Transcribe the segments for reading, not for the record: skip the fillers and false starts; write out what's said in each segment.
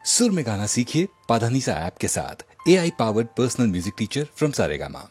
सुर में गाना सीखिए पाधानीसा ऐप के साथ। AI powered personal music teacher from Saregama.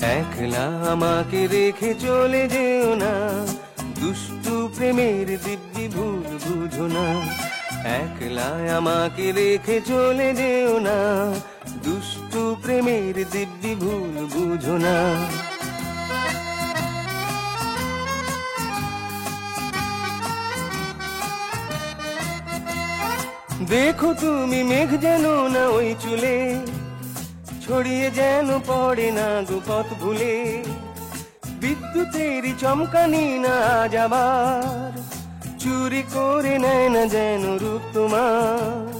একলা আমাকে রেখে চলে যেও না, দুষ্টু প্রেমের দিব্যি ভুল বুঝো না। একলা আমাকে রেখে চলে যেও না, দুষ্টু প্রেমের দিব্যি ভুল বুঝো না। দেখো তুমি মেঘ যেন না ওই চুলে, ছড়িয়ে যেন পড়ে না গো পথ ভুলে। বিদ্যুতেরই চমকানি না আজ আবার, চুরি করে নেয় না যেন রূপ তোমার।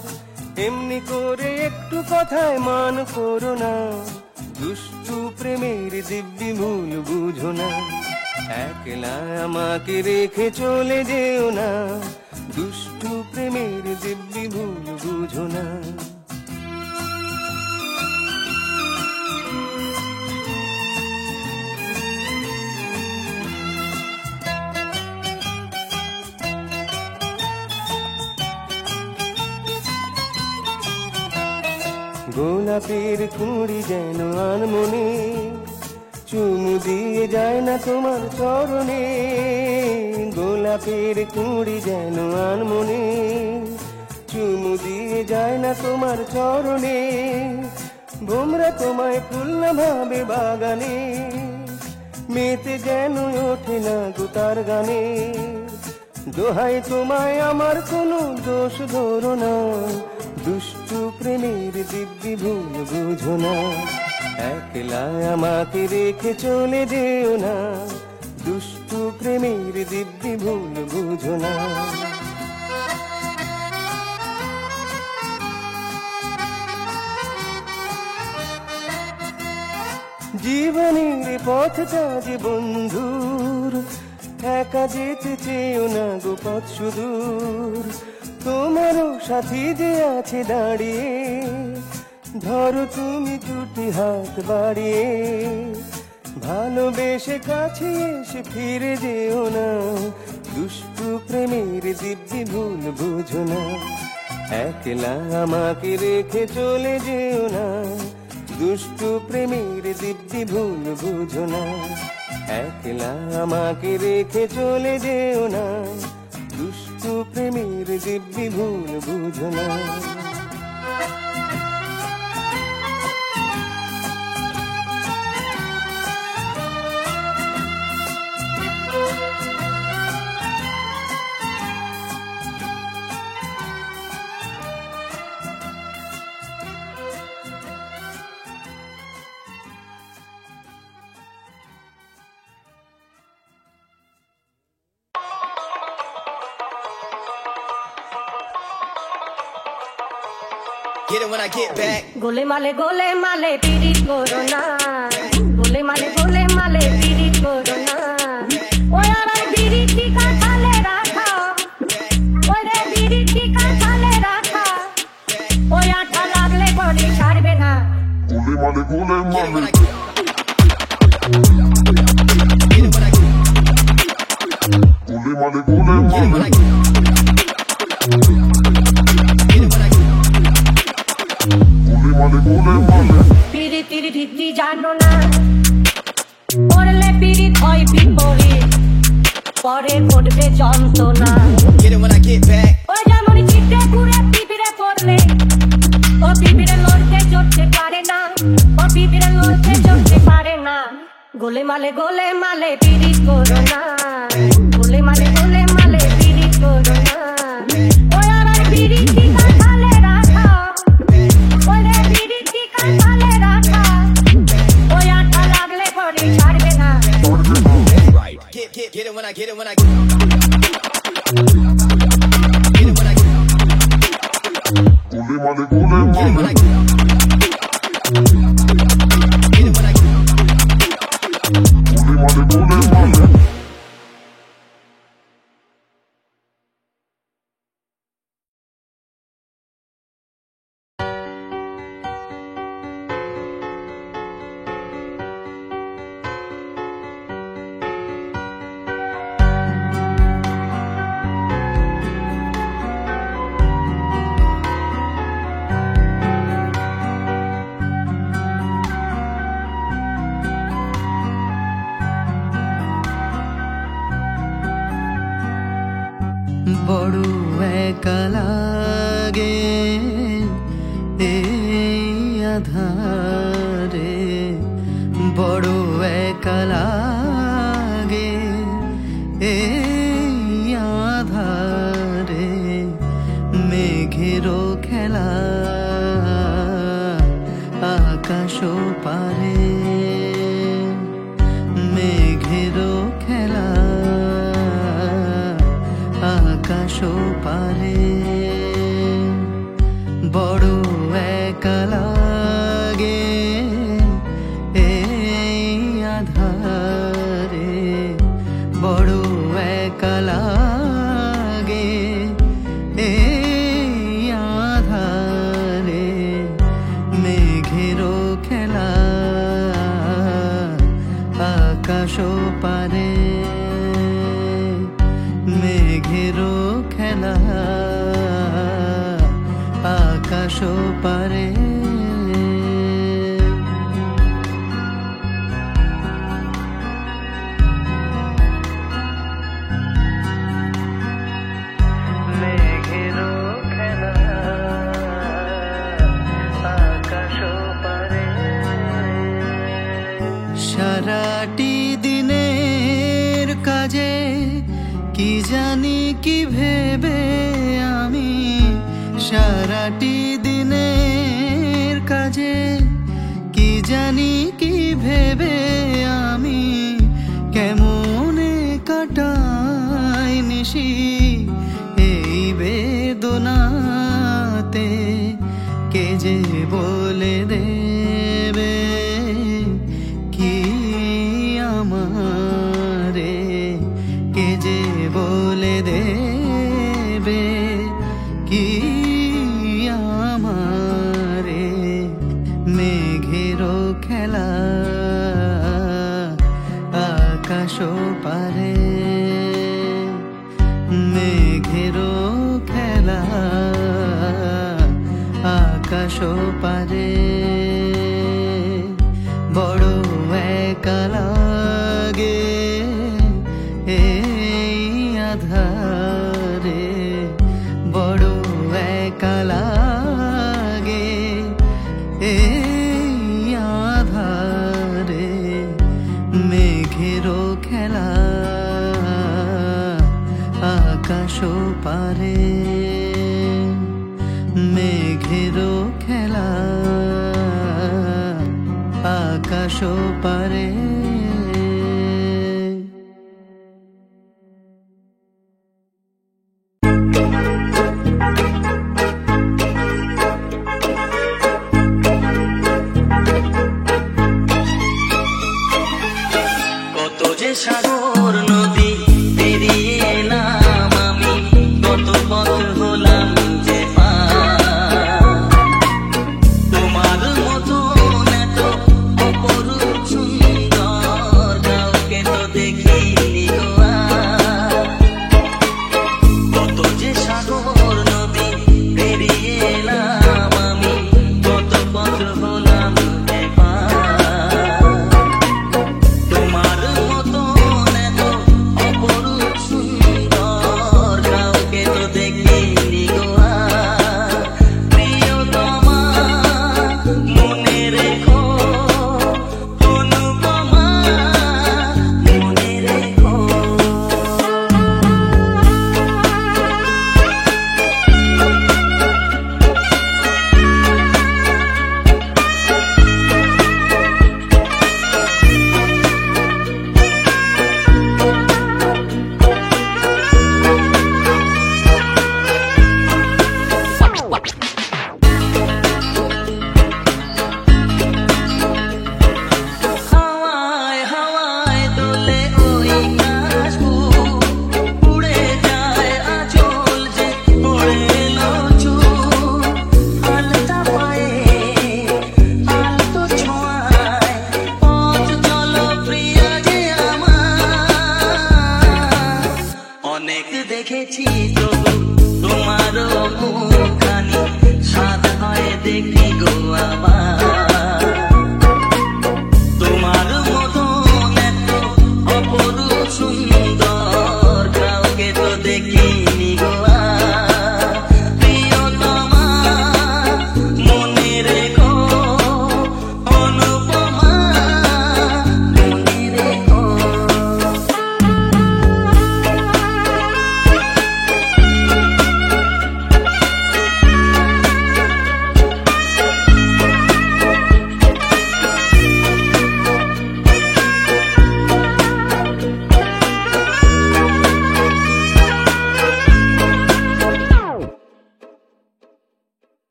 এমনি করে একটু কথায় মান করো না, দুষ্টু প্রেমের দিব্যি ভুল বুঝো না। একলা আমাকে রেখে চলে যেও না, দুষ্টু প্রেমের দিব্যি ভুল বুঝো না। গোলাপের কুঁড়ি যেন আনমনে, চুমু দিয়ে যায় না তোমার চরণে। গোলাপের কুঁড়ি যেন আনমনে, চুমু দিয়ে যায় না তোমার চরণে। ভোমরা তোমায় ফুল না ভাবে বাগানে, মেতে যেন ওঠে না গো তার গানে। দোহাই তোমায় আমার কোনো দোষ ধরো না, দুষ্টু প্রেমের দিব্যি ভুল বুঝো না। একলা আমাকে রেখে চলে যেও না, দুষ্টু প্রেমের দিব্যি ভুল বুঝো না। জীবনের পথটা যে বন্ধুর, একা যেতে চেয়েও না গো পথ সুদূর। তোমারও সাথী যে আছে দাঁড়িয়ে, ধরো তুমি দুটি হাত বাড়িয়ে। ভালোবেসে কাছে এসে ফিরে যেও না, দুষ্টু প্রেমের দিব্যি ভুল বুঝো না। একলা আমাকে রেখে চলে যেও না, দুষ্টু প্রেমের দিব্যি ভুল বুঝো না। একলা আমাকে রেখে চলে যেও না, দুষ্টু প্রেমের দিব্যি ভুল বুঝো না। Get it when I get back. গোলে মালে পিরিত করো না, গোলে মালে পিরিত করো না। ওই আর বিরিতি কাঁঠালে রাখা, ওই রে বিরিতি কাঁঠালে রাখা। ওই আঠা লাগলে বডি ছাড়বে না। Get it when I get পিরিতির ভিত্তি জানো না, পড়লে পিরিত হয় বিপরীত, পরে ঘটবে যন্ত্রণা। Get it when I get back. ওই যেমন চিটে ঘুরে পিঁপড়ে পড়লে, ও পিঁপড়ে লড়তে চড়তে পারে না, ও পিঁপড়ে লড়তে চড়তে পারে না। গোলে মালে পিরিত করো না, গোলে মালে পিরিত করো না। ওই আর পিরিতি কাঁঠালে রাখা, ওই রে পিরিতি কাঁঠালে রাখা। ওই আঠা লাগলে বডি ছাড়বে না। Right. Get it when I get it when I get it when I get when I বড় একা লাগে এই আধারে, বড় একা লাগে এই আধারে। মেঘেরও খেলা আকাশ পারে, মেঘেরও খেলা আকাশ পারে। বড় একা লাগে এই আধারে, বড় একা লাগে এই আধারে। মেঘেরও খেলা আকাশ পারে, মেঘেরও খেলা আকাশ পারে। মেঘেরও খেলা আকাশ পারে। সারাটি দিনের কাজে কি জানি কি ভেবে আমি, সারাটি দিনের কাজে কি জানি কি ভেবে আমি, কেমনে কাটাই নিশি এই বেদনাতে। কে যে বলে দেবে কি আমারে, কে যে বলে দেবে কি আমারে। মেঘেরও খেলা আকাশ পারে, মেঘেরও খেলা আকাশ পারে। বড় একা লাগে এই আধারে, বড় একা লাগে এই আধারে। মেঘেরও খেলা আকাশ পারে, মেঘেরও খেলা আকাশ পারে। কত যে সাগর নদী পেরিয়ে এলাম আমি, কত পথ হলাম যে পার। তোমার মতো এত অপরূপ সুন্দর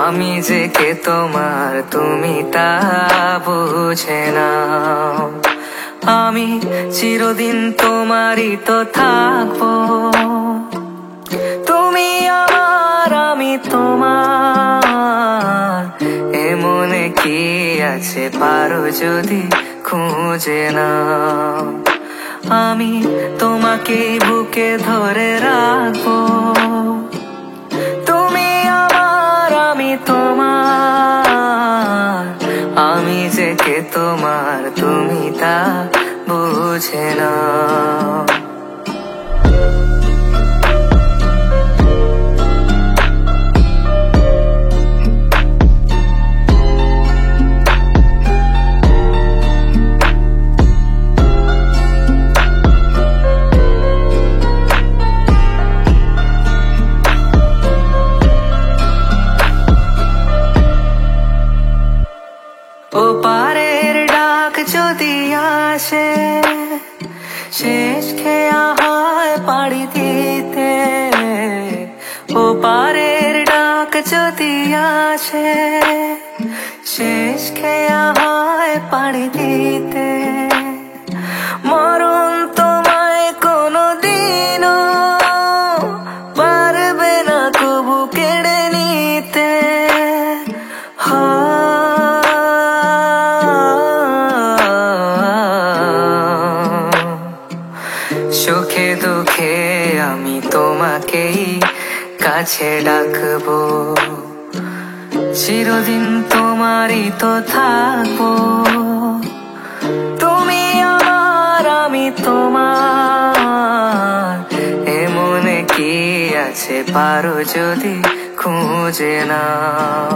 আমি যে কে তোমার তুমি তা বুঝে নাও। আমি চিরদিন তোমারই তো থাকবো, তুমি আমার আমি তোমার। এমনে কি আছে পারো যদি খুঁজে নাও। আমি তোমাকে বুকে ধরে রাখবো, তুমি আমার আমি তোমার। আমি যে কে তোমার তুমি তা বুঝে নাও। ও পারের ডাক যদি আসে, শেষ খেয়া হয় পাড়ি দিতে। ও পারের ডাক যদি আসে, শেষ খেয়া হয় পাড়ি দিতে। মরণ তোমায় কোনো দিনও পারবে না কবু কেড়ে নিতে। সুখে দুঃখে আমি তোমাকেই কাছে ডাকবো, চিরদিন তোমারই তো থাকবো। তুমি আমার আমি তোমার। এমনে কি আছে পারো যদি খুঁজে নাও।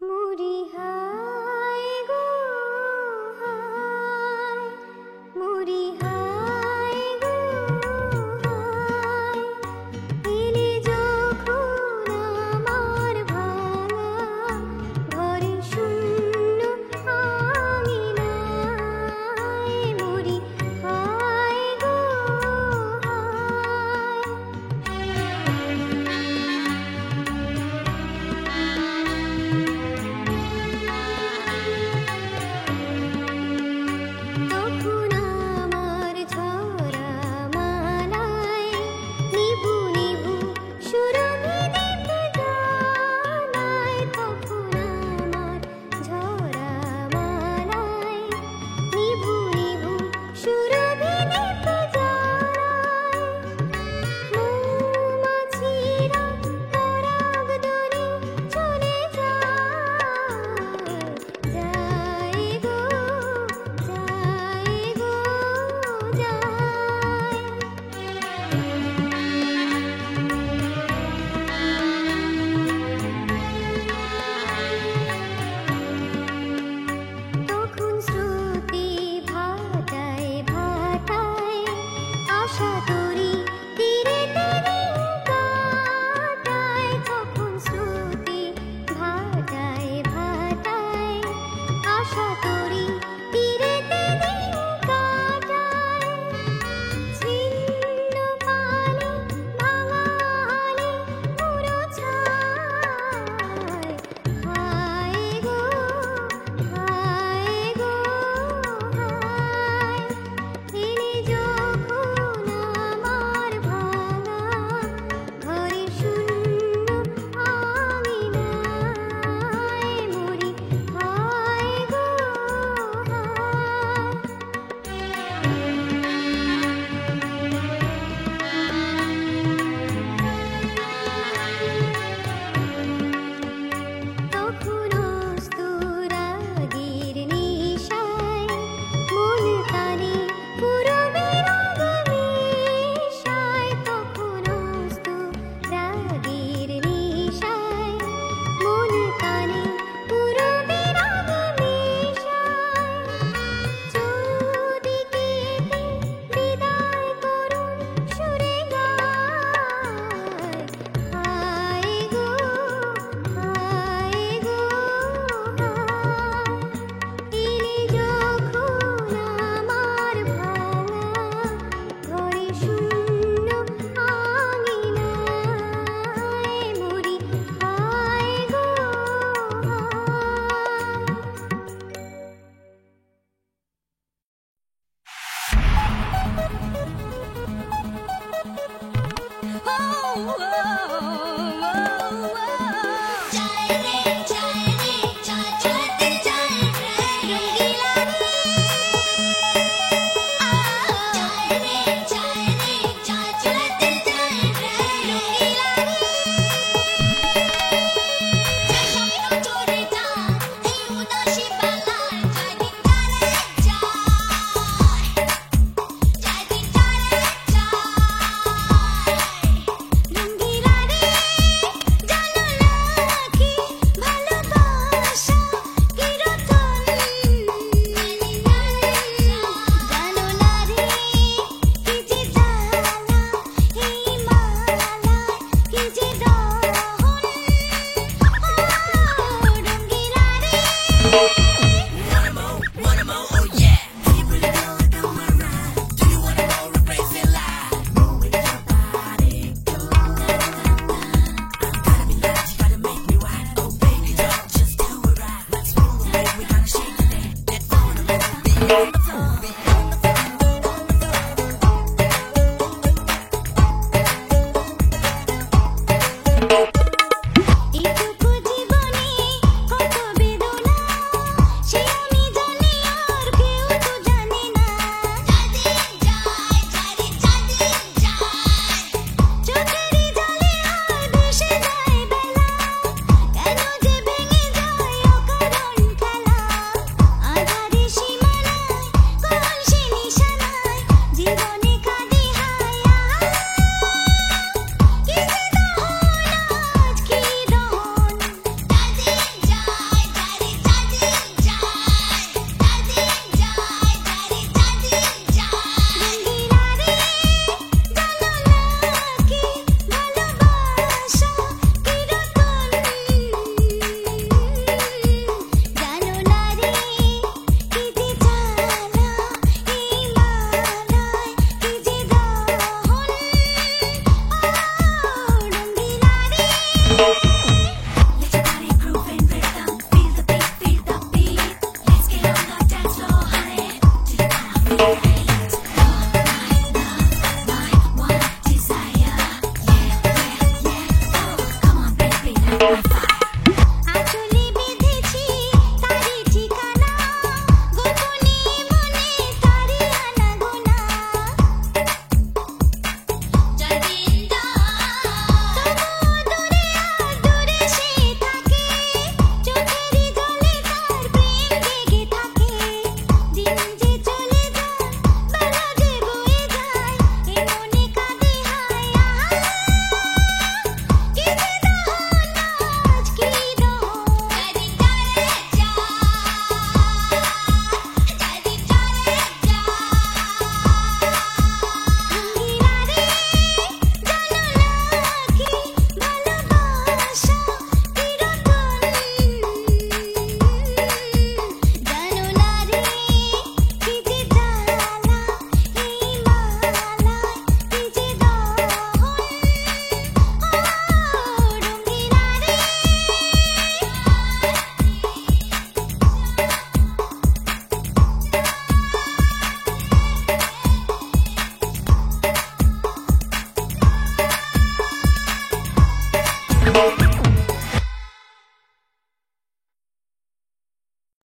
মুড়ি হায় oh, oh, oh, oh.